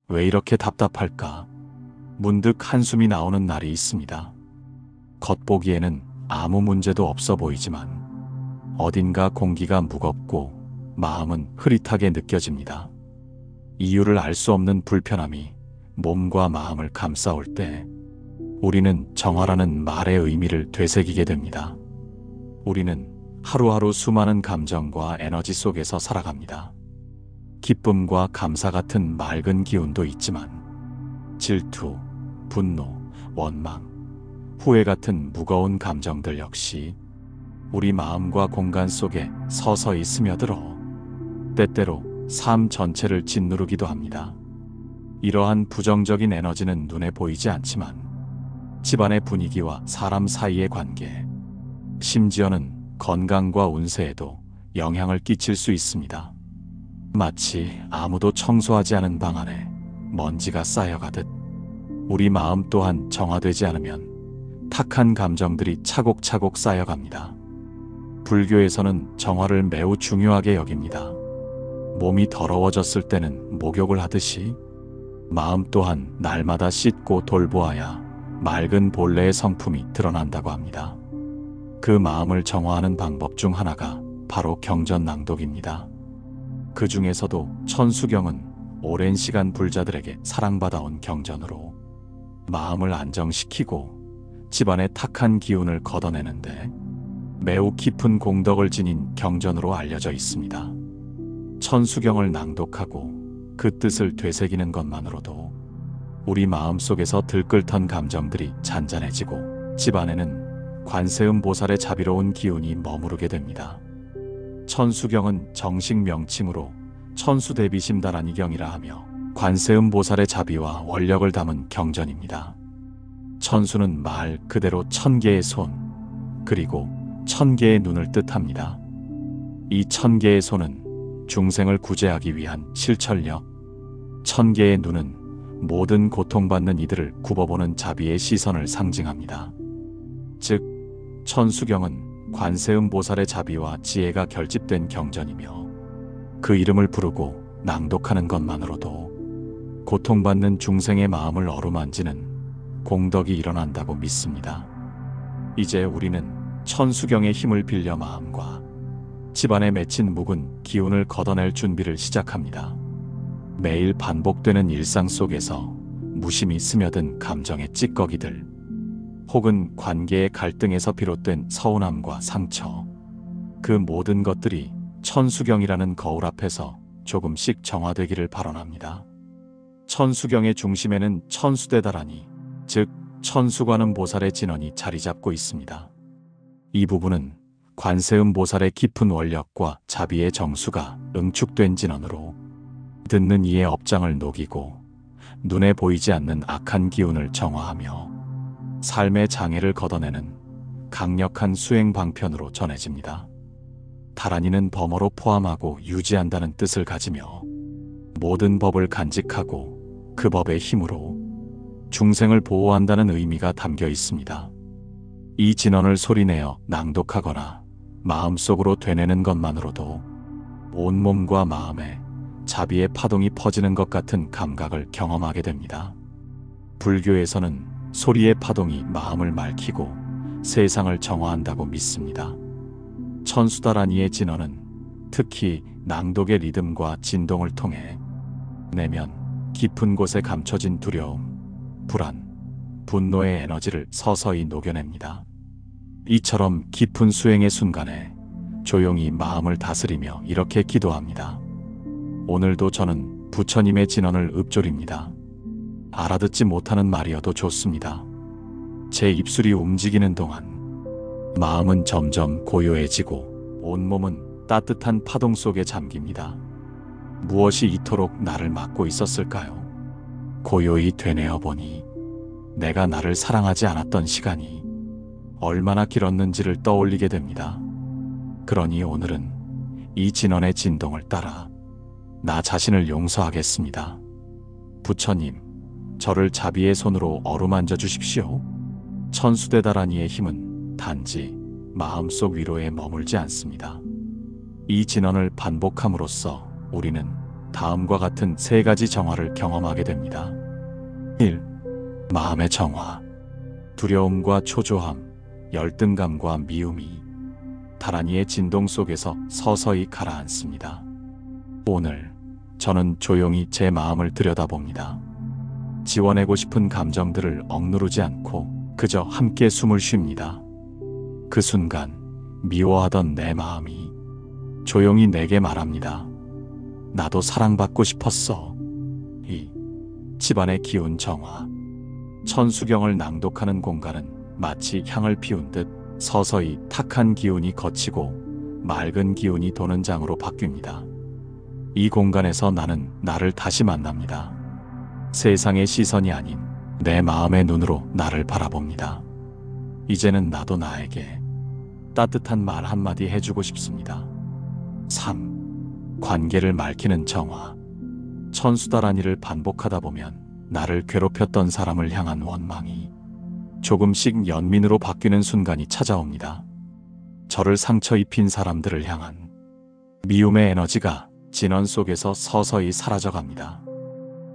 왜 이렇게 답답할까? 문득 한숨이 나오는 날이 있습니다. 겉보기에는 아무 문제도 없어 보이지만 어딘가 공기가 무겁고 마음은 흐릿하게 느껴집니다. 이유를 알 수 없는 불편함이 몸과 마음을 감싸올 때 우리는 정화라는 말의 의미를 되새기게 됩니다. 우리는 하루하루 수많은 감정과 에너지 속에서 살아갑니다. 기쁨과 감사 같은 맑은 기운도 있지만 질투, 분노, 원망, 후회 같은 무거운 감정들 역시 우리 마음과 공간 속에 서서히 스며들어 때때로 삶 전체를 짓누르기도 합니다. 이러한 부정적인 에너지는 눈에 보이지 않지만 집안의 분위기와 사람 사이의 관계, 심지어는 건강과 운세에도 영향을 끼칠 수 있습니다. 마치 아무도 청소하지 않은 방 안에 먼지가 쌓여가듯 우리 마음 또한 정화되지 않으면 탁한 감정들이 차곡차곡 쌓여갑니다. 불교에서는 정화를 매우 중요하게 여깁니다. 몸이 더러워졌을 때는 목욕을 하듯이 마음 또한 날마다 씻고 돌보아야 맑은 본래의 성품이 드러난다고 합니다. 그 마음을 정화하는 방법 중 하나가 바로 경전 낭독입니다. 그 중에서도 천수경은 오랜 시간 불자들에게 사랑받아온 경전으로 마음을 안정시키고 집안의 탁한 기운을 걷어내는데 매우 깊은 공덕을 지닌 경전으로 알려져 있습니다. 천수경을 낭독하고 그 뜻을 되새기는 것만으로도 우리 마음속에서 들끓던 감정들이 잔잔해지고 집안에는 관세음 보살의 자비로운 기운이 머무르게 됩니다. 천수경은 정식 명칭으로 천수대비심다라니경이라 하며 관세음 보살의 자비와 원력을 담은 경전입니다. 천수는 말 그대로 1000개의 손, 그리고 1000개의 눈을 뜻합니다. 이 1000개의 손은 중생을 구제하기 위한 실천력, 1000개의 눈은 모든 고통받는 이들을 굽어보는 자비의 시선을 상징합니다. 즉, 천수경은 관세음 보살의 자비와 지혜가 결집된 경전이며 그 이름을 부르고 낭독하는 것만으로도 고통받는 중생의 마음을 어루만지는 공덕이 일어난다고 믿습니다. 이제 우리는 천수경의 힘을 빌려 마음과 집안에 맺힌 묵은 기운을 걷어낼 준비를 시작합니다. 매일 반복되는 일상 속에서 무심히 스며든 감정의 찌꺼기들, 혹은 관계의 갈등에서 비롯된 서운함과 상처, 그 모든 것들이 천수경이라는 거울 앞에서 조금씩 정화되기를 발언합니다. 천수경의 중심에는 천수대다라니, 즉 천수관음 보살의 진언이 자리 잡고 있습니다. 이 부분은 관세음 보살의 깊은 원력과 자비의 정수가 응축된 진언으로 듣는 이의 업장을 녹이고 눈에 보이지 않는 악한 기운을 정화하며 삶의 장애를 걷어내는 강력한 수행 방편으로 전해집니다. 다라니는 범어로 포함하고 유지한다는 뜻을 가지며 모든 법을 간직하고 그 법의 힘으로 중생을 보호한다는 의미가 담겨 있습니다. 이 진언을 소리내어 낭독하거나 마음속으로 되뇌는 것만으로도 온몸과 마음에 자비의 파동이 퍼지는 것 같은 감각을 경험하게 됩니다. 불교에서는 소리의 파동이 마음을 맑히고 세상을 정화한다고 믿습니다. 천수다라니의 진언은 특히 낭독의 리듬과 진동을 통해 내면 깊은 곳에 감춰진 두려움, 불안, 분노의 에너지를 서서히 녹여냅니다. 이처럼 깊은 수행의 순간에 조용히 마음을 다스리며 이렇게 기도합니다. 오늘도 저는 부처님의 진언을 읊조립니다. 알아듣지 못하는 말이어도 좋습니다. 제 입술이 움직이는 동안 마음은 점점 고요해지고 온몸은 따뜻한 파동 속에 잠깁니다. 무엇이 이토록 나를 막고 있었을까요? 고요히 되뇌어 보니 내가 나를 사랑하지 않았던 시간이 얼마나 길었는지를 떠올리게 됩니다. 그러니 오늘은 이 진언의 진동을 따라 나 자신을 용서하겠습니다. 부처님, 저를 자비의 손으로 어루만져 주십시오. 천수대다라니의 힘은 단지 마음속 위로에 머물지 않습니다. 이 진언을 반복함으로써 우리는 다음과 같은 세 가지 정화를 경험하게 됩니다. 1. 마음의 정화. 두려움과 초조함, 열등감과 미움이 다란이의 진동 속에서 서서히 가라앉습니다. 오늘 저는 조용히 제 마음을 들여다봅니다. 지워내고 싶은 감정들을 억누르지 않고 그저 함께 숨을 쉽니다. 그 순간 미워하던 내 마음이 조용히 내게 말합니다. 나도 사랑받고 싶었어. 이 집안의 기운 정화. 천수경을 낭독하는 공간은 마치 향을 피운 듯 서서히 탁한 기운이 걷히고 맑은 기운이 도는 장으로 바뀝니다. 이 공간에서 나는 나를 다시 만납니다. 세상의 시선이 아닌 내 마음의 눈으로 나를 바라봅니다. 이제는 나도 나에게 따뜻한 말 한마디 해주고 싶습니다. 3. 관계를 맑히는 정화. 천수다란이를 반복하다 보면 나를 괴롭혔던 사람을 향한 원망이 조금씩 연민으로 바뀌는 순간이 찾아옵니다. 저를 상처 입힌 사람들을 향한 미움의 에너지가 진원 속에서 서서히 사라져갑니다.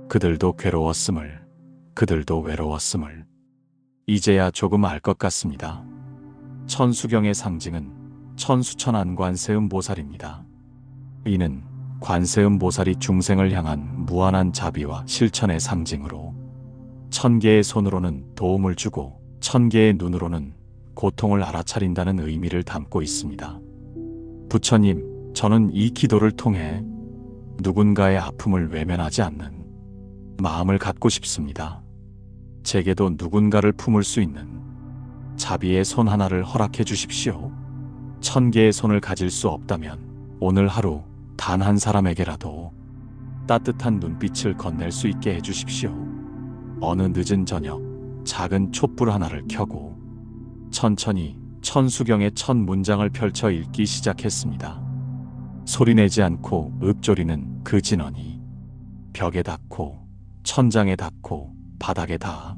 그들도 괴로웠음을, 그들도 외로웠음을 이제야 조금 알 것 같습니다. 천수경의 상징은 천수천안 관세음 보살입니다. 이는 관세음 보살이 중생을 향한 무한한 자비와 실천의 상징으로 1000개의 손으로는 도움을 주고 1000개의 눈으로는 고통을 알아차린다는 의미를 담고 있습니다. 부처님, 저는 이 기도를 통해 누군가의 아픔을 외면하지 않는 마음을 갖고 싶습니다. 제게도 누군가를 품을 수 있는 자비의 손 하나를 허락해 주십시오. 1000개의 손을 가질 수 없다면 오늘 하루 단 한 사람에게라도 따뜻한 눈빛을 건넬 수 있게 해주십시오. 어느 늦은 저녁 작은 촛불 하나를 켜고 천천히 천수경의 첫 문장을 펼쳐 읽기 시작했습니다. 소리내지 않고 읊조리는 그 진언이 벽에 닿고 천장에 닿고 바닥에 닿아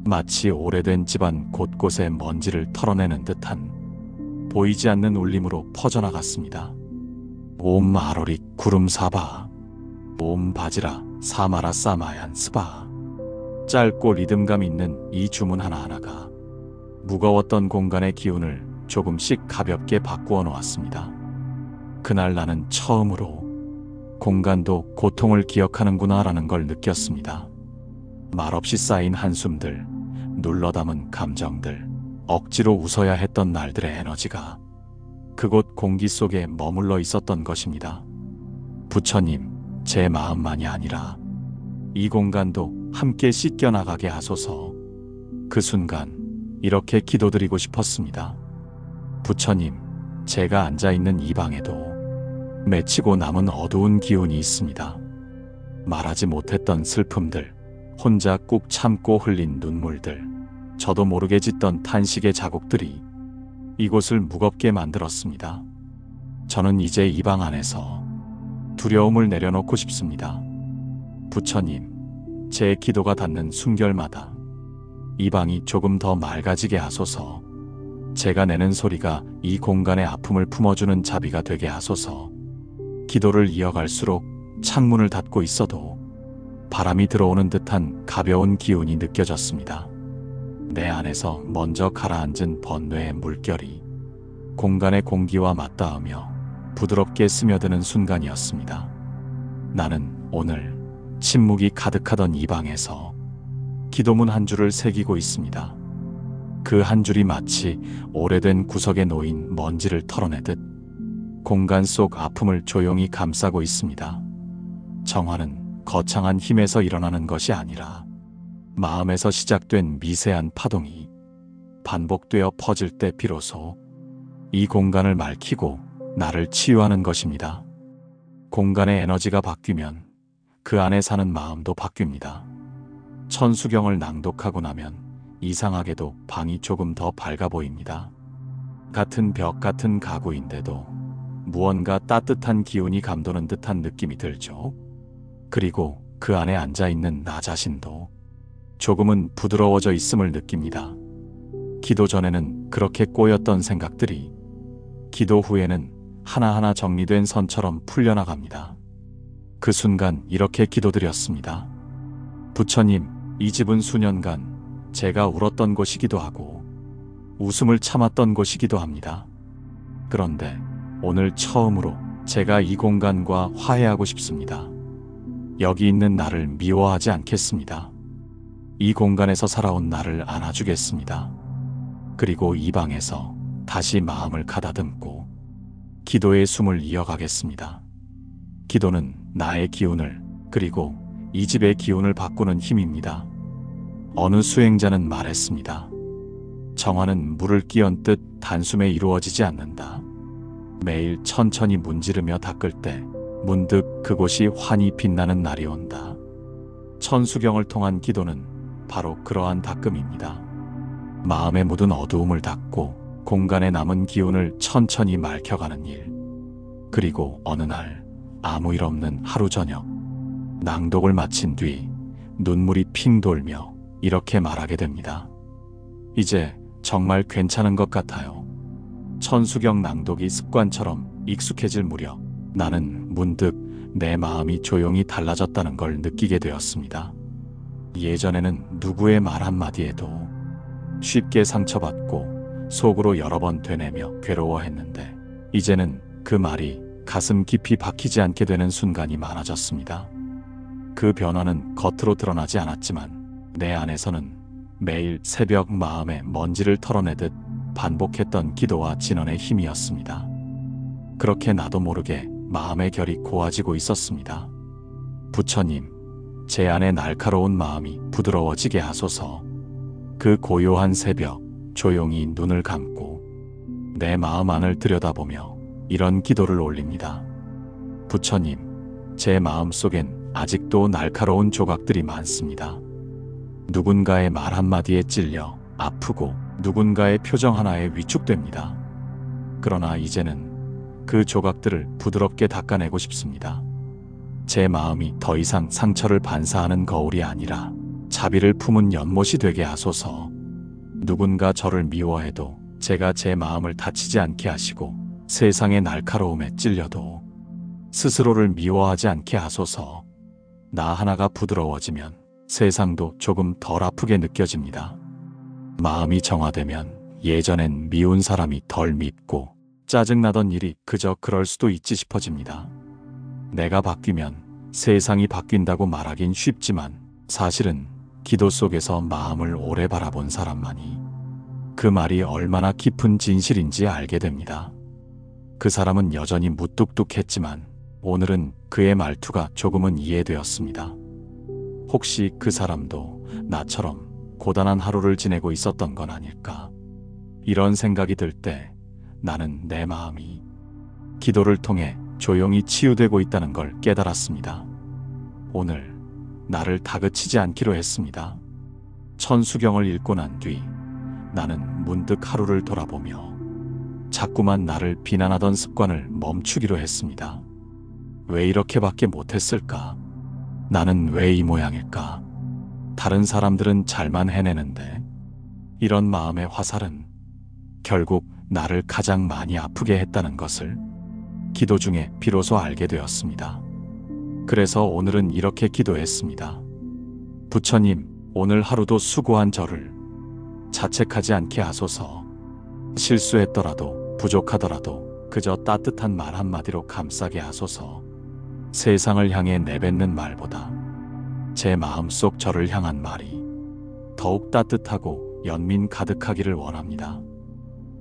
마치 오래된 집안 곳곳에 먼지를 털어내는 듯한 보이지 않는 울림으로 퍼져나갔습니다. 옴 아로릭 구름사바, 옴 바지라 사마라 사마얀 스바. 짧고 리듬감 있는 이 주문 하나하나가 무거웠던 공간의 기운을 조금씩 가볍게 바꾸어 놓았습니다. 그날 나는 처음으로 공간도 고통을 기억하는구나라는 걸 느꼈습니다. 말없이 쌓인 한숨들, 눌러담은 감정들, 억지로 웃어야 했던 날들의 에너지가 그곳 공기 속에 머물러 있었던 것입니다. 부처님, 제 마음만이 아니라 이 공간도 함께 씻겨나가게 하소서. 그 순간 이렇게 기도드리고 싶었습니다. 부처님, 제가 앉아있는 이 방에도 맺히고 남은 어두운 기운이 있습니다. 말하지 못했던 슬픔들, 혼자 꾹 참고 흘린 눈물들, 저도 모르게 짓던 탄식의 자국들이 이곳을 무겁게 만들었습니다. 저는 이제 이 방 안에서 두려움을 내려놓고 싶습니다. 부처님, 제 기도가 닿는 숨결마다 이 방이 조금 더 맑아지게 하소서. 제가 내는 소리가 이 공간의 아픔을 품어주는 자비가 되게 하소서. 기도를 이어갈수록 창문을 닫고 있어도 바람이 들어오는 듯한 가벼운 기운이 느껴졌습니다. 내 안에서 먼저 가라앉은 번뇌의 물결이 공간의 공기와 맞닿으며 부드럽게 스며드는 순간이었습니다. 나는 오늘 침묵이 가득하던 이 방에서 기도문 한 줄을 새기고 있습니다. 그 한 줄이 마치 오래된 구석에 놓인 먼지를 털어내듯 공간 속 아픔을 조용히 감싸고 있습니다. 정화는 거창한 힘에서 일어나는 것이 아니라 마음에서 시작된 미세한 파동이 반복되어 퍼질 때 비로소 이 공간을 맑히고 나를 치유하는 것입니다. 공간의 에너지가 바뀌면 그 안에 사는 마음도 바뀝니다. 천수경을 낭독하고 나면 이상하게도 방이 조금 더 밝아 보입니다. 같은 벽 같은 가구인데도 무언가 따뜻한 기운이 감도는 듯한 느낌이 들죠. 그리고 그 안에 앉아있는 나 자신도 조금은 부드러워져 있음을 느낍니다. 기도 전에는 그렇게 꼬였던 생각들이 기도 후에는 하나하나 정리된 선처럼 풀려나갑니다. 그 순간 이렇게 기도드렸습니다. 부처님, 이 집은 수년간 제가 울었던 곳이기도 하고 웃음을 참았던 곳이기도 합니다. 그런데 오늘 처음으로 제가 이 공간과 화해하고 싶습니다. 여기 있는 나를 미워하지 않겠습니다. 이 공간에서 살아온 나를 안아주겠습니다. 그리고 이 방에서 다시 마음을 가다듬고 기도의 숨을 이어가겠습니다. 기도는 나의 기운을, 그리고 이 집의 기운을 바꾸는 힘입니다. 어느 수행자는 말했습니다. 정화는 물을 끼얹듯 단숨에 이루어지지 않는다. 매일 천천히 문지르며 닦을 때 문득 그곳이 환히 빛나는 날이 온다. 천수경을 통한 기도는 바로 그러한 닦음입니다. 마음에 묻은 어두움을 닦고 공간에 남은 기운을 천천히 맑혀가는 일. 그리고 어느 날 아무 일 없는 하루 저녁, 낭독을 마친 뒤 눈물이 핑 돌며 이렇게 말하게 됩니다. 이제 정말 괜찮은 것 같아요. 천수경 낭독이 습관처럼 익숙해질 무렵 나는 문득 내 마음이 조용히 달라졌다는 걸 느끼게 되었습니다. 예전에는 누구의 말 한마디에도 쉽게 상처받고 속으로 여러 번 되뇌며 괴로워했는데 이제는 그 말이 가슴 깊이 박히지 않게 되는 순간이 많아졌습니다. 그 변화는 겉으로 드러나지 않았지만 내 안에서는 매일 새벽 마음의 먼지를 털어내듯 반복했던 기도와 진언의 힘이었습니다. 그렇게 나도 모르게 마음의 결이 고와지고 있었습니다. 부처님, 제 안의 날카로운 마음이 부드러워지게 하소서. 그 고요한 새벽, 조용히 눈을 감고 내 마음 안을 들여다보며 이런 기도를 올립니다. 부처님, 제 마음 속엔 아직도 날카로운 조각들이 많습니다. 누군가의 말 한마디에 찔려 아프고 누군가의 표정 하나에 위축됩니다. 그러나 이제는 그 조각들을 부드럽게 닦아내고 싶습니다. 제 마음이 더 이상 상처를 반사하는 거울이 아니라 자비를 품은 연못이 되게 하소서. 누군가 저를 미워해도 제가 제 마음을 다치지 않게 하시고 세상의 날카로움에 찔려도 스스로를 미워하지 않게 하소서. 나 하나가 부드러워지면 세상도 조금 덜 아프게 느껴집니다. 마음이 정화되면 예전엔 미운 사람이 덜 밉고 짜증나던 일이 그저 그럴 수도 있지 싶어집니다. 내가 바뀌면 세상이 바뀐다고 말하긴 쉽지만 사실은 기도 속에서 마음을 오래 바라본 사람만이 그 말이 얼마나 깊은 진실인지 알게 됩니다. 그 사람은 여전히 무뚝뚝했지만 오늘은 그의 말투가 조금은 이해되었습니다. 혹시 그 사람도 나처럼 고단한 하루를 지내고 있었던 건 아닐까? 이런 생각이 들 때 나는 내 마음이 기도를 통해 조용히 치유되고 있다는 걸 깨달았습니다. 오늘 나를 다그치지 않기로 했습니다. 천수경을 읽고 난 뒤 나는 문득 하루를 돌아보며 자꾸만 나를 비난하던 습관을 멈추기로 했습니다. 왜 이렇게밖에 못했을까? 나는 왜 이 모양일까? 다른 사람들은 잘만 해내는데 이런 마음의 화살은 결국 나를 가장 많이 아프게 했다는 것을 기도 중에 비로소 알게 되었습니다. 그래서 오늘은 이렇게 기도했습니다. 부처님, 오늘 하루도 수고한 저를 자책하지 않게 하소서. 실수했더라도 부족하더라도 그저 따뜻한 말 한마디로 감싸게 하소서. 세상을 향해 내뱉는 말보다 제 마음속 저를 향한 말이 더욱 따뜻하고 연민 가득하기를 원합니다.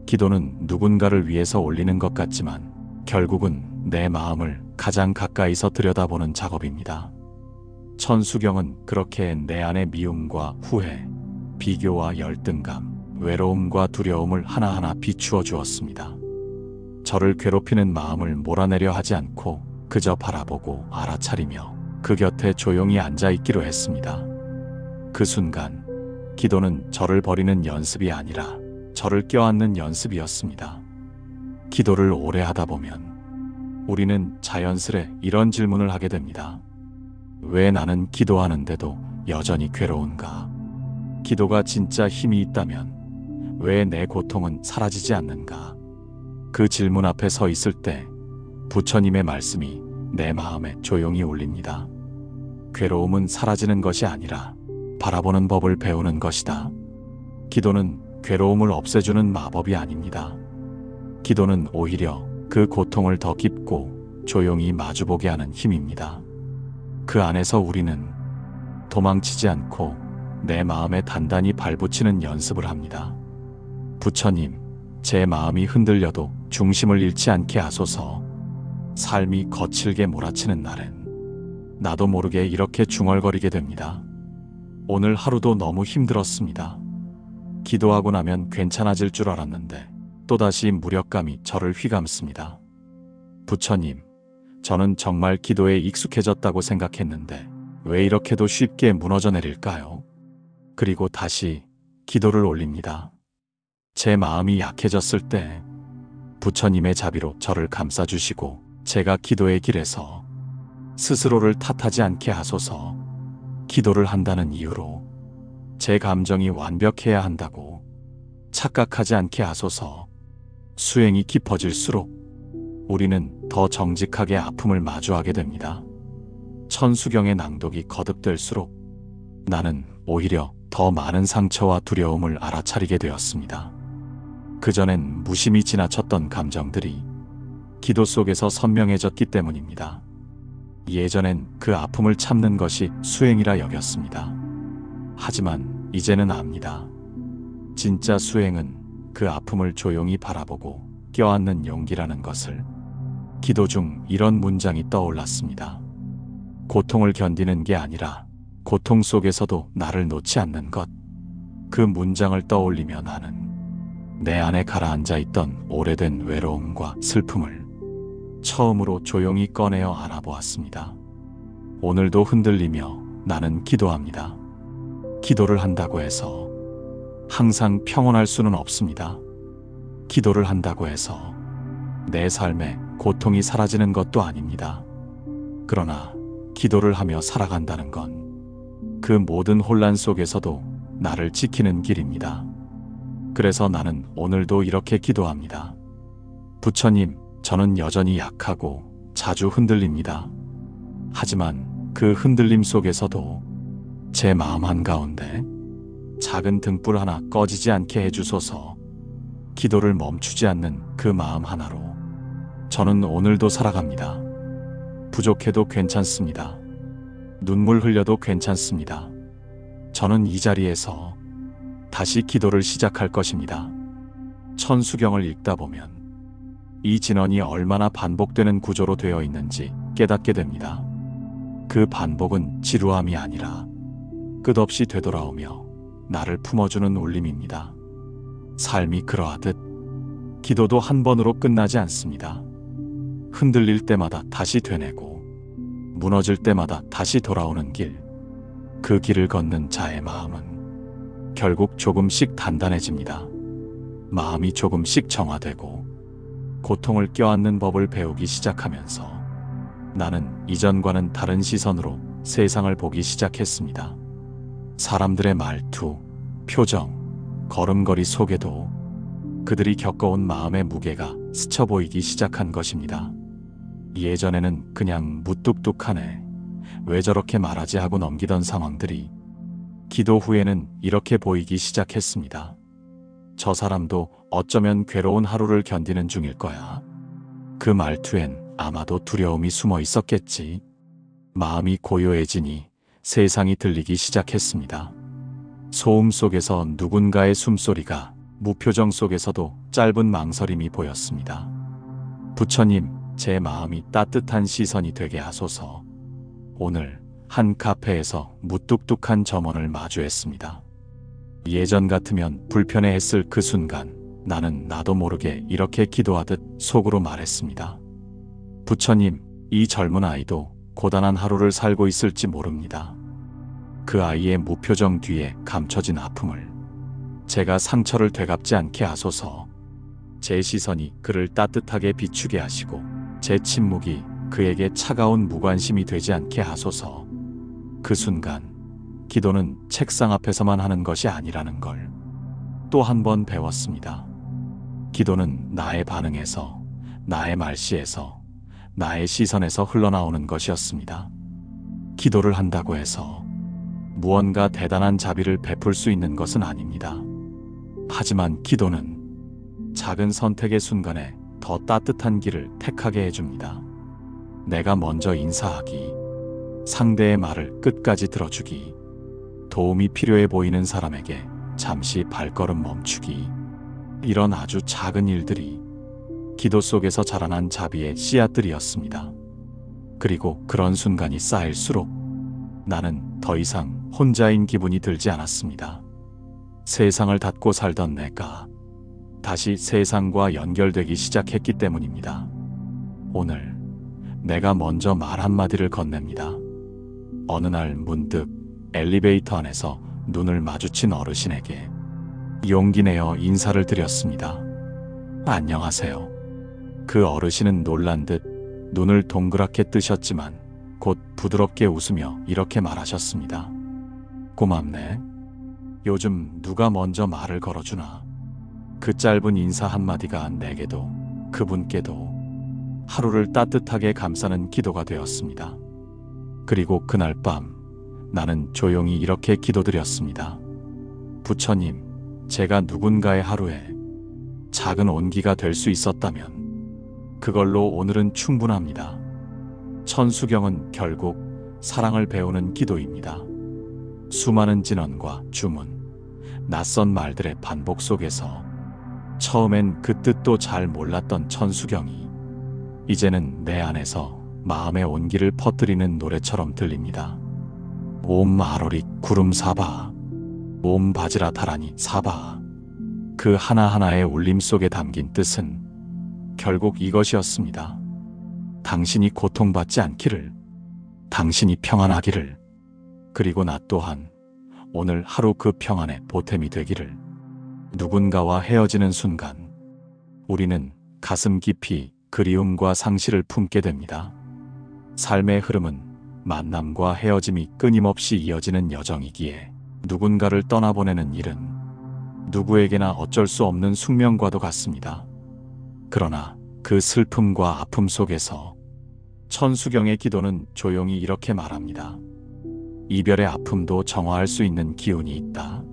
기도는 누군가를 위해서 올리는 것 같지만 결국은 내 마음을 가장 가까이서 들여다보는 작업입니다. 천수경은 그렇게 내 안의 미움과 후회, 비교와 열등감, 외로움과 두려움을 하나하나 비추어 주었습니다. 저를 괴롭히는 마음을 몰아내려 하지 않고 그저 바라보고 알아차리며 그 곁에 조용히 앉아있기로 했습니다. 그 순간 기도는 저를 버리는 연습이 아니라 저를 껴안는 연습이었습니다. 기도를 오래 하다 보면 우리는 자연스레 이런 질문을 하게 됩니다. 왜 나는 기도하는데도 여전히 괴로운가? 기도가 진짜 힘이 있다면 왜 내 고통은 사라지지 않는가? 그 질문 앞에 서 있을 때 부처님의 말씀이 내 마음에 조용히 울립니다. 괴로움은 사라지는 것이 아니라 바라보는 법을 배우는 것이다. 기도는 괴로움을 없애주는 마법이 아닙니다. 기도는 오히려 그 고통을 더 깊고 조용히 마주보게 하는 힘입니다. 그 안에서 우리는 도망치지 않고 내 마음에 단단히 발붙이는 연습을 합니다. 부처님, 제 마음이 흔들려도 중심을 잃지 않게 하소서. 삶이 거칠게 몰아치는 날엔 나도 모르게 이렇게 중얼거리게 됩니다. 오늘 하루도 너무 힘들었습니다. 기도하고 나면 괜찮아질 줄 알았는데 또다시 무력감이 저를 휘감습니다. 부처님, 저는 정말 기도에 익숙해졌다고 생각했는데 왜 이렇게도 쉽게 무너져 내릴까요? 그리고 다시 기도를 올립니다. 제 마음이 약해졌을 때 부처님의 자비로 저를 감싸주시고 제가 기도의 길에서 스스로를 탓하지 않게 하소서. 기도를 한다는 이유로 제 감정이 완벽해야 한다고 착각하지 않게 하소서. 수행이 깊어질수록 우리는 더 정직하게 아픔을 마주하게 됩니다. 천수경의 낭독이 거듭될수록 나는 오히려 더 많은 상처와 두려움을 알아차리게 되었습니다. 그전엔 무심히 지나쳤던 감정들이 기도 속에서 선명해졌기 때문입니다. 예전엔 그 아픔을 참는 것이 수행이라 여겼습니다. 하지만 이제는 압니다. 진짜 수행은 그 아픔을 조용히 바라보고 껴안는 용기라는 것을. 기도 중 이런 문장이 떠올랐습니다. 고통을 견디는 게 아니라 고통 속에서도 나를 놓지 않는 것. 그 문장을 떠올리며 나는 내 안에 가라앉아 있던 오래된 외로움과 슬픔을 처음으로 조용히 꺼내어 안아보았습니다. 오늘도 흔들리며 나는 기도합니다. 기도를 한다고 해서 항상 평온할 수는 없습니다. 기도를 한다고 해서 내 삶에 고통이 사라지는 것도 아닙니다. 그러나 기도를 하며 살아간다는 건 그 모든 혼란 속에서도 나를 지키는 길입니다. 그래서 나는 오늘도 이렇게 기도합니다. 부처님, 저는 여전히 약하고 자주 흔들립니다. 하지만 그 흔들림 속에서도 제 마음 한가운데 작은 등불 하나 꺼지지 않게 해주소서. 기도를 멈추지 않는 그 마음 하나로 저는 오늘도 살아갑니다. 부족해도 괜찮습니다. 눈물 흘려도 괜찮습니다. 저는 이 자리에서 다시 기도를 시작할 것입니다. 천수경을 읽다 보면 이 진언이 얼마나 반복되는 구조로 되어 있는지 깨닫게 됩니다. 그 반복은 지루함이 아니라 끝없이 되돌아오며 나를 품어주는 울림입니다. 삶이 그러하듯 기도도 한 번으로 끝나지 않습니다. 흔들릴 때마다 다시 되뇌고 무너질 때마다 다시 돌아오는 길. 그 길을 걷는 자의 마음은 결국 조금씩 단단해집니다. 마음이 조금씩 정화되고 고통을 껴안는 법을 배우기 시작하면서 나는 이전과는 다른 시선으로 세상을 보기 시작했습니다. 사람들의 말투, 표정, 걸음걸이 속에도 그들이 겪어온 마음의 무게가 스쳐 보이기 시작한 것입니다. 예전에는 그냥 무뚝뚝하네, 왜 저렇게 말하지 하고 넘기던 상황들이 기도 후에는 이렇게 보이기 시작했습니다. 저 사람도 어쩌면 괴로운 하루를 견디는 중일 거야. 그 말투엔 아마도 두려움이 숨어 있었겠지. 마음이 고요해지니 세상이 들리기 시작했습니다. 소음 속에서 누군가의 숨소리가, 무표정 속에서도 짧은 망설임이 보였습니다. 부처님, 제 마음이 따뜻한 시선이 되게 하소서. 오늘 한 카페에서 무뚝뚝한 점원을 마주했습니다. 예전 같으면 불편해했을 그 순간 나는 나도 모르게 이렇게 기도하듯 속으로 말했습니다. 부처님, 이 젊은 아이도 고단한 하루를 살고 있을지 모릅니다. 그 아이의 무표정 뒤에 감춰진 아픔을 제가 상처를 되갚지 않게 하소서. 제 시선이 그를 따뜻하게 비추게 하시고 제 침묵이 그에게 차가운 무관심이 되지 않게 하소서. 그 순간 기도는 책상 앞에서만 하는 것이 아니라는 걸 또 한 번 배웠습니다. 기도는 나의 반응에서, 나의 말씨에서, 나의 시선에서 흘러나오는 것이었습니다. 기도를 한다고 해서 무언가 대단한 자비를 베풀 수 있는 것은 아닙니다. 하지만 기도는 작은 선택의 순간에 더 따뜻한 길을 택하게 해줍니다. 내가 먼저 인사하기, 상대의 말을 끝까지 들어주기, 도움이 필요해 보이는 사람에게 잠시 발걸음 멈추기, 이런 아주 작은 일들이 기도 속에서 자라난 자비의 씨앗들이었습니다. 그리고 그런 순간이 쌓일수록 나는 더 이상 혼자인 기분이 들지 않았습니다. 세상을 닫고 살던 내가 다시 세상과 연결되기 시작했기 때문입니다. 오늘 내가 먼저 말 한마디를 건넵니다. 어느 날 문득 엘리베이터 안에서 눈을 마주친 어르신에게 용기 내어 인사를 드렸습니다. 안녕하세요. 그 어르신은 놀란 듯 눈을 동그랗게 뜨셨지만 곧 부드럽게 웃으며 이렇게 말하셨습니다. 고맙네. 요즘 누가 먼저 말을 걸어주나. 그 짧은 인사 한마디가 내게도 그분께도 하루를 따뜻하게 감싸는 기도가 되었습니다. 그리고 그날 밤 나는 조용히 이렇게 기도드렸습니다. 부처님, 제가 누군가의 하루에 작은 온기가 될 수 있었다면 그걸로 오늘은 충분합니다. 천수경은 결국 사랑을 배우는 기도입니다. 수많은 진언과 주문, 낯선 말들의 반복 속에서 처음엔 그 뜻도 잘 몰랐던 천수경이 이제는 내 안에서 마음의 온기를 퍼뜨리는 노래처럼 들립니다. 옴 아로릭 구름 사바, 옴 바지라 다라니 사바. 그 하나하나의 울림 속에 담긴 뜻은 결국 이것이었습니다. 당신이 고통받지 않기를, 당신이 평안하기를, 그리고 나 또한 오늘 하루 그 평안의 보탬이 되기를. 누군가와 헤어지는 순간 우리는 가슴 깊이 그리움과 상실을 품게 됩니다. 삶의 흐름은 만남과 헤어짐이 끊임없이 이어지는 여정이기에 누군가를 떠나보내는 일은 누구에게나 어쩔 수 없는 숙명과도 같습니다. 그러나 그 슬픔과 아픔 속에서 천수경의 기도는 조용히 이렇게 말합니다. 이별의 아픔도 정화할 수 있는 기운이 있다.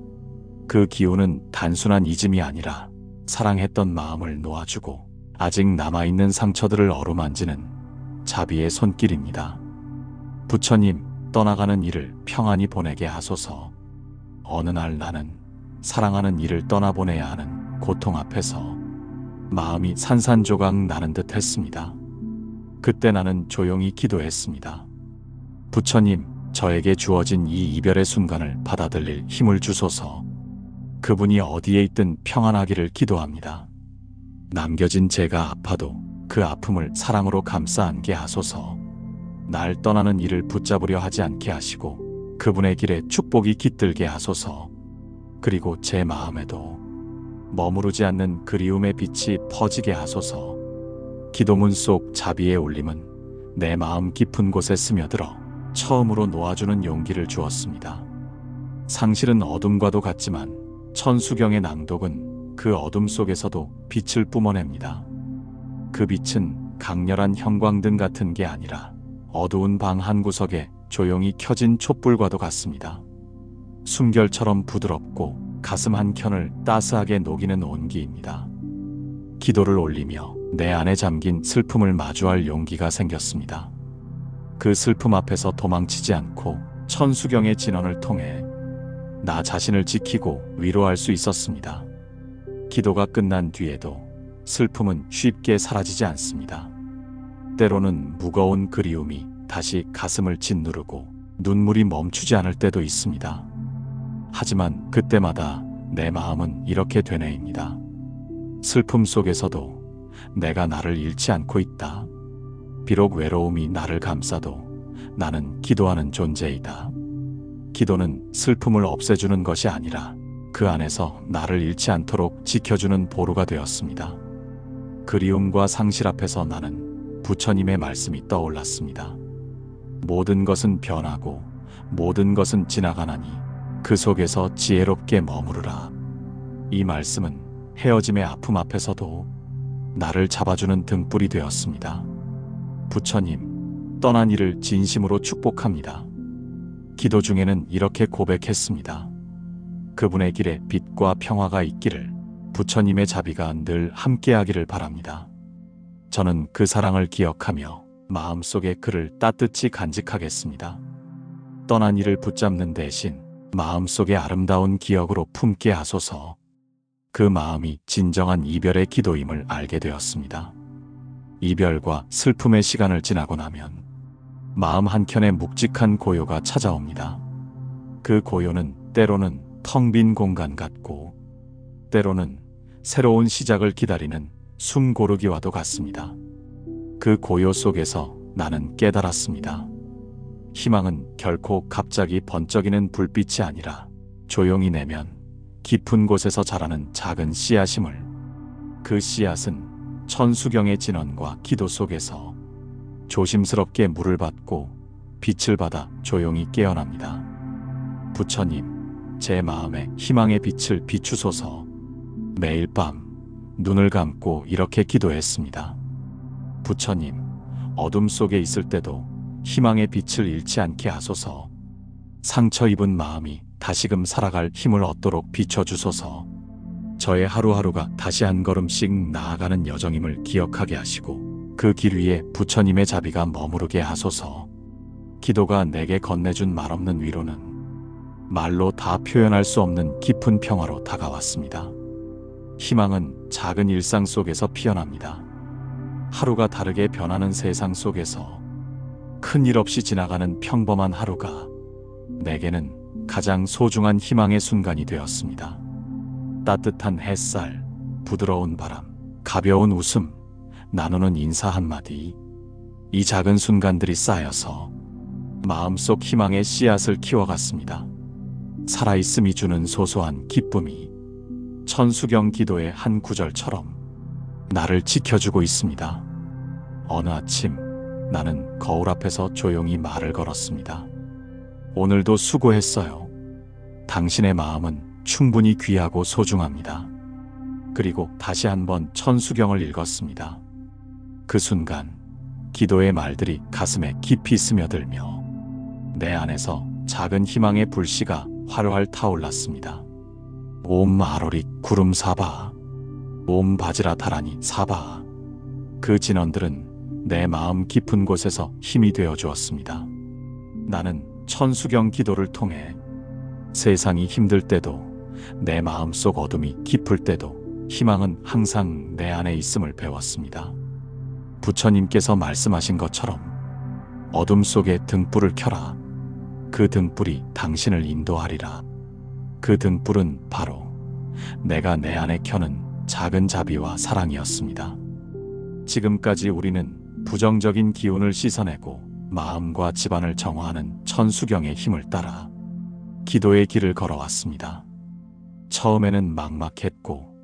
그 기운은 단순한 잊음이 아니라 사랑했던 마음을 놓아주고 아직 남아있는 상처들을 어루만지는 자비의 손길입니다. 부처님, 떠나가는 이를 평안히 보내게 하소서. 어느 날 나는 사랑하는 이를 떠나보내야 하는 고통 앞에서 마음이 산산조각 나는 듯 했습니다. 그때 나는 조용히 기도했습니다. 부처님, 저에게 주어진 이 이별의 순간을 받아들일 힘을 주소서. 그분이 어디에 있든 평안하기를 기도합니다. 남겨진 제가 아파도 그 아픔을 사랑으로 감싸 안게 하소서. 날 떠나는 이를 붙잡으려 하지 않게 하시고 그분의 길에 축복이 깃들게 하소서. 그리고 제 마음에도 머무르지 않는 그리움의 빛이 퍼지게 하소서. 기도문 속 자비의 울림은 내 마음 깊은 곳에 스며들어 처음으로 놓아주는 용기를 주었습니다. 상실은 어둠과도 같지만 천수경의 낭독은 그 어둠 속에서도 빛을 뿜어냅니다. 그 빛은 강렬한 형광등 같은 게 아니라 어두운 방 한 구석에 조용히 켜진 촛불과도 같습니다. 숨결처럼 부드럽고 가슴 한켠을 따스하게 녹이는 온기입니다. 기도를 올리며 내 안에 잠긴 슬픔을 마주할 용기가 생겼습니다. 그 슬픔 앞에서 도망치지 않고 천수경의 진언을 통해 나 자신을 지키고 위로할 수 있었습니다. 기도가 끝난 뒤에도 슬픔은 쉽게 사라지지 않습니다. 때로는 무거운 그리움이 다시 가슴을 짓누르고 눈물이 멈추지 않을 때도 있습니다. 하지만 그때마다 내 마음은 이렇게 되뇌입니다. 슬픔 속에서도 내가 나를 잃지 않고 있다. 비록 외로움이 나를 감싸도 나는 기도하는 존재이다. 기도는 슬픔을 없애주는 것이 아니라 그 안에서 나를 잃지 않도록 지켜주는 보루가 되었습니다. 그리움과 상실 앞에서 나는 부처님의 말씀이 떠올랐습니다. 모든 것은 변하고 모든 것은 지나가나니 그 속에서 지혜롭게 머무르라. 이 말씀은 헤어짐의 아픔 앞에서도 나를 잡아주는 등불이 되었습니다. 부처님, 떠난 이를 진심으로 축복합니다. 기도 중에는 이렇게 고백했습니다. 그분의 길에 빛과 평화가 있기를, 부처님의 자비가 늘 함께하기를 바랍니다. 저는 그 사랑을 기억하며 마음속에 그를 따뜻히 간직하겠습니다. 떠난 이를 붙잡는 대신 마음속에 아름다운 기억으로 품게 하소서. 그 마음이 진정한 이별의 기도임을 알게 되었습니다. 이별과 슬픔의 시간을 지나고 나면 마음 한켠에 묵직한 고요가 찾아옵니다. 그 고요는 때로는 텅 빈 공간 같고, 때로는 새로운 시작을 기다리는 숨 고르기와도 같습니다. 그 고요 속에서 나는 깨달았습니다. 희망은 결코 갑자기 번쩍이는 불빛이 아니라 조용히 내면 깊은 곳에서 자라는 작은 씨앗임을, 그 씨앗은 천수경의 진언과 기도 속에서 조심스럽게 물을 받고 빛을 받아 조용히 깨어납니다. 부처님, 제 마음에 희망의 빛을 비추소서. 매일 밤 눈을 감고 이렇게 기도했습니다. 부처님, 어둠 속에 있을 때도 희망의 빛을 잃지 않게 하소서. 상처 입은 마음이 다시금 살아갈 힘을 얻도록 비춰주소서. 저의 하루하루가 다시 한 걸음씩 나아가는 여정임을 기억하게 하시고, 그 길 위에 부처님의 자비가 머무르게 하소서. 기도가 내게 건네준 말없는 위로는 말로 다 표현할 수 없는 깊은 평화로 다가왔습니다. 희망은 작은 일상 속에서 피어납니다. 하루가 다르게 변하는 세상 속에서 큰일 없이 지나가는 평범한 하루가 내게는 가장 소중한 희망의 순간이 되었습니다. 따뜻한 햇살, 부드러운 바람, 가벼운 웃음, 나누는 인사 한마디, 이 작은 순간들이 쌓여서 마음속 희망의 씨앗을 키워갔습니다. 살아있음이 주는 소소한 기쁨이 천수경 기도의 한 구절처럼 나를 지켜주고 있습니다. 어느 아침 나는 거울 앞에서 조용히 말을 걸었습니다. 오늘도 수고했어요. 당신의 마음은 충분히 귀하고 소중합니다. 그리고 다시 한번 천수경을 읽었습니다. 그 순간 기도의 말들이 가슴에 깊이 스며들며 내 안에서 작은 희망의 불씨가 활활 타올랐습니다. 옴 아로릭 구름 사바, 옴 바지라 다라니 사바. 그 진언들은 내 마음 깊은 곳에서 힘이 되어 주었습니다. 나는 천수경 기도를 통해 세상이 힘들 때도, 내 마음속 어둠이 깊을 때도 희망은 항상 내 안에 있음을 배웠습니다. 부처님께서 말씀하신 것처럼 어둠 속에 등불을 켜라. 그 등불이 당신을 인도하리라. 그 등불은 바로 내가 내 안에 켜는 작은 자비와 사랑이었습니다. 지금까지 우리는 부정적인 기운을 씻어내고 마음과 집안을 정화하는 천수경의 힘을 따라 기도의 길을 걸어왔습니다. 처음에는 막막했고,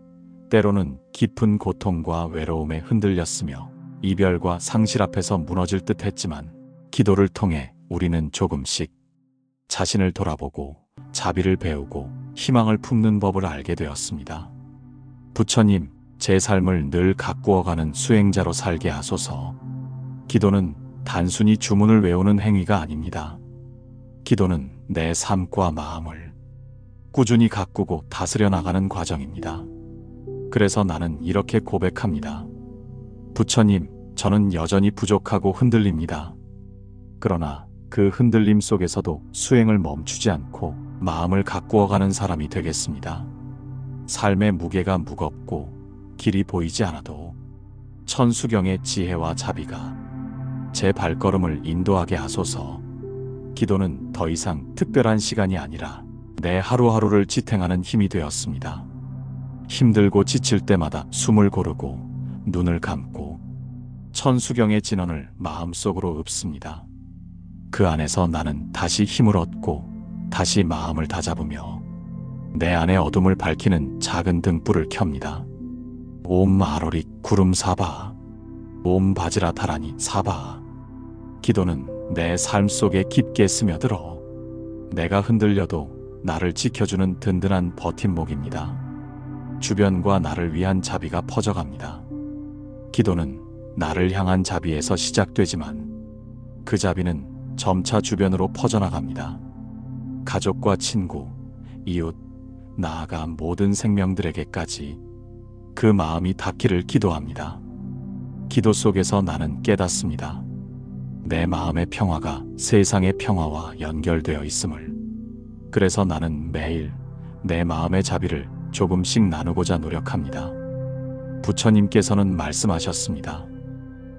때로는 깊은 고통과 외로움에 흔들렸으며 이별과 상실 앞에서 무너질 듯 했지만, 기도를 통해 우리는 조금씩 자신을 돌아보고 자비를 배우고 희망을 품는 법을 알게 되었습니다. 부처님, 제 삶을 늘 가꾸어가는 수행자로 살게 하소서. 기도는 단순히 주문을 외우는 행위가 아닙니다. 기도는 내 삶과 마음을 꾸준히 가꾸고 다스려 나가는 과정입니다. 그래서 나는 이렇게 고백합니다. 부처님, 저는 여전히 부족하고 흔들립니다. 그러나 그 흔들림 속에서도 수행을 멈추지 않고 마음을 가꾸어가는 사람이 되겠습니다. 삶의 무게가 무겁고 길이 보이지 않아도 천수경의 지혜와 자비가 제 발걸음을 인도하게 하소서. 기도는 더 이상 특별한 시간이 아니라 내 하루하루를 지탱하는 힘이 되었습니다. 힘들고 지칠 때마다 숨을 고르고 눈을 감고 천수경의 진언을 마음속으로 읊습니다. 그 안에서 나는 다시 힘을 얻고 다시 마음을 다잡으며 내 안의 어둠을 밝히는 작은 등불을 켭니다. 옴 아로릭 구름 사바, 옴 바지라 다라니 사바. 기도는 내 삶 속에 깊게 스며들어 내가 흔들려도 나를 지켜주는 든든한 버팀목입니다. 주변과 나를 위한 자비가 퍼져갑니다. 기도는 나를 향한 자비에서 시작되지만 그 자비는 점차 주변으로 퍼져나갑니다. 가족과 친구, 이웃, 나아가 모든 생명들에게까지 그 마음이 닿기를 기도합니다. 기도 속에서 나는 깨닫습니다. 내 마음의 평화가 세상의 평화와 연결되어 있음을. 그래서 나는 매일 내 마음의 자비를 조금씩 나누고자 노력합니다. 부처님께서는 말씀하셨습니다.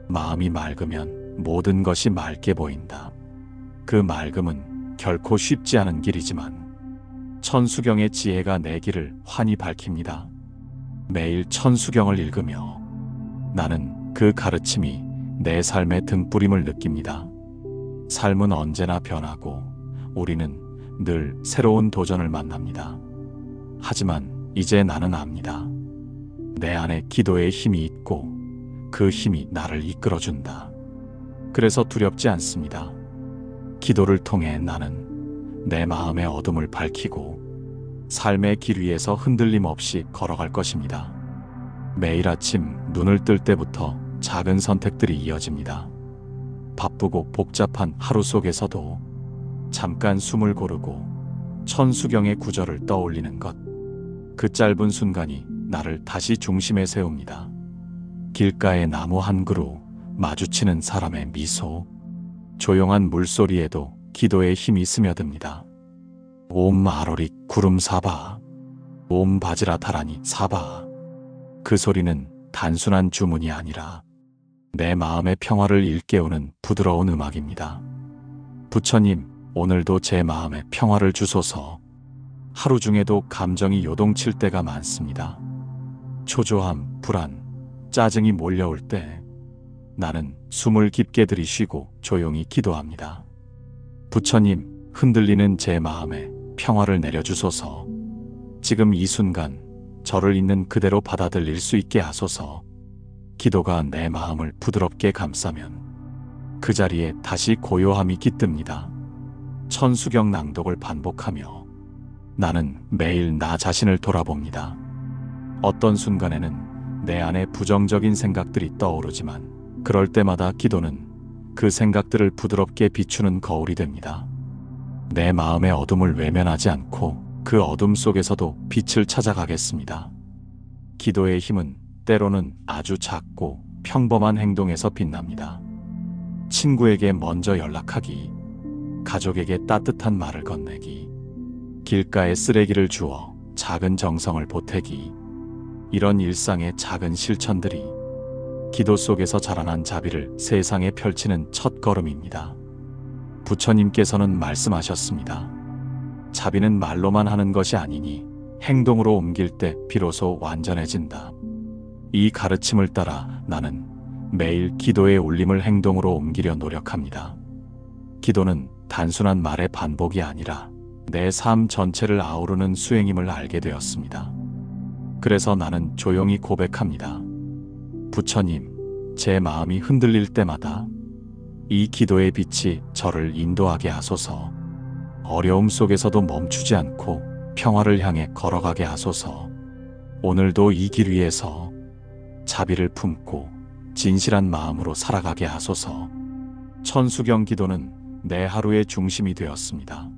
마음이 맑으면 모든 것이 맑게 보인다. 그 맑음은 결코 쉽지 않은 길이지만 천수경의 지혜가 내 길을 환히 밝힙니다. 매일 천수경을 읽으며 나는 그 가르침이 내 삶의 등불임을 느낍니다. 삶은 언제나 변하고 우리는 늘 새로운 도전을 만납니다. 하지만 이제 나는 압니다. 내 안에 기도의 힘이 있고 그 힘이 나를 이끌어준다. 그래서 두렵지 않습니다. 기도를 통해 나는 내 마음의 어둠을 밝히고 삶의 길 위에서 흔들림 없이 걸어갈 것입니다. 매일 아침 눈을 뜰 때부터 작은 선택들이 이어집니다. 바쁘고 복잡한 하루 속에서도 잠깐 숨을 고르고 천수경의 구절을 떠올리는 것. 그 짧은 순간이 나를 다시 중심에 세웁니다. 길가의 나무 한 그루, 마주치는 사람의 미소, 조용한 물소리에도 기도의 힘이 스며듭니다. 옴 아로릭 구름 사바, 옴 바지라 타라니 사바. 그 소리는 단순한 주문이 아니라 내 마음의 평화를 일깨우는 부드러운 음악입니다. 부처님, 오늘도 제 마음에 평화를 주소서. 하루 중에도 감정이 요동칠 때가 많습니다. 초조함, 불안, 짜증이 몰려올 때 나는 숨을 깊게 들이쉬고 조용히 기도합니다. 부처님, 흔들리는 제 마음에 평화를 내려주소서. 지금 이 순간 저를 있는 그대로 받아들일 수 있게 하소서. 기도가 내 마음을 부드럽게 감싸면 그 자리에 다시 고요함이 깃듭니다. 천수경 낭독을 반복하며 나는 매일 나 자신을 돌아봅니다. 어떤 순간에는 내 안에 부정적인 생각들이 떠오르지만 그럴 때마다 기도는 그 생각들을 부드럽게 비추는 거울이 됩니다. 내 마음의 어둠을 외면하지 않고 그 어둠 속에서도 빛을 찾아가겠습니다. 기도의 힘은 때로는 아주 작고 평범한 행동에서 빛납니다. 친구에게 먼저 연락하기, 가족에게 따뜻한 말을 건네기, 길가에 쓰레기를 주워 작은 정성을 보태기. 이런 일상의 작은 실천들이 기도 속에서 자라난 자비를 세상에 펼치는 첫 걸음입니다. 부처님께서는 말씀하셨습니다. 자비는 말로만 하는 것이 아니니 행동으로 옮길 때 비로소 완전해진다. 이 가르침을 따라 나는 매일 기도의 울림을 행동으로 옮기려 노력합니다. 기도는 단순한 말의 반복이 아니라 내 삶 전체를 아우르는 수행임을 알게 되었습니다. 그래서 나는 조용히 고백합니다. 부처님, 제 마음이 흔들릴 때마다 이 기도의 빛이 저를 인도하게 하소서. 어려움 속에서도 멈추지 않고 평화를 향해 걸어가게 하소서. 오늘도 이 길 위에서 자비를 품고 진실한 마음으로 살아가게 하소서. 천수경 기도는 내 하루의 중심이 되었습니다.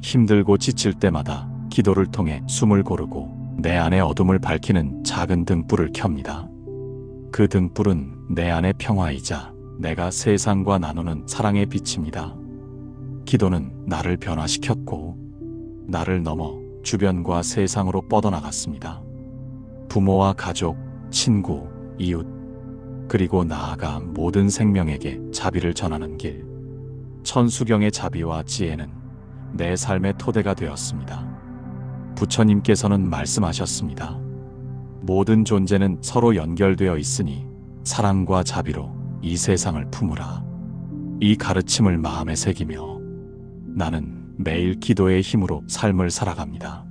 힘들고 지칠 때마다 기도를 통해 숨을 고르고 내 안의 어둠을 밝히는 작은 등불을 켭니다. 그 등불은 내 안의 평화이자 내가 세상과 나누는 사랑의 빛입니다. 기도는 나를 변화시켰고 나를 넘어 주변과 세상으로 뻗어나갔습니다. 부모와 가족, 친구, 이웃, 그리고 나아가 모든 생명에게 자비를 전하는 길. 천수경의 자비와 지혜는 내 삶의 토대가 되었습니다. 부처님께서는 말씀하셨습니다. 모든 존재는 서로 연결되어 있으니 사랑과 자비로 이 세상을 품으라. 이 가르침을 마음에 새기며 나는 매일 기도의 힘으로 삶을 살아갑니다.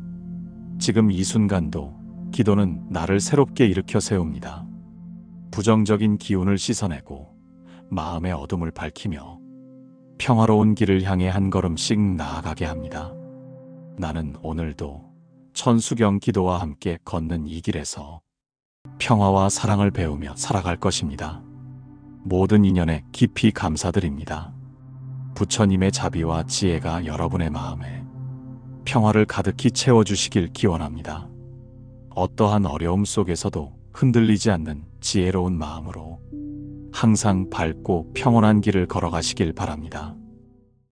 지금 이 순간도 기도는 나를 새롭게 일으켜 세웁니다. 부정적인 기운을 씻어내고 마음의 어둠을 밝히며 평화로운 길을 향해 한 걸음씩 나아가게 합니다. 나는 오늘도 천수경 기도와 함께 걷는 이 길에서 평화와 사랑을 배우며 살아갈 것입니다. 모든 인연에 깊이 감사드립니다. 부처님의 자비와 지혜가 여러분의 마음에 평화를 가득히 채워주시길 기원합니다. 어떠한 어려움 속에서도 흔들리지 않는 지혜로운 마음으로 항상 밝고 평온한 길을 걸어가시길 바랍니다.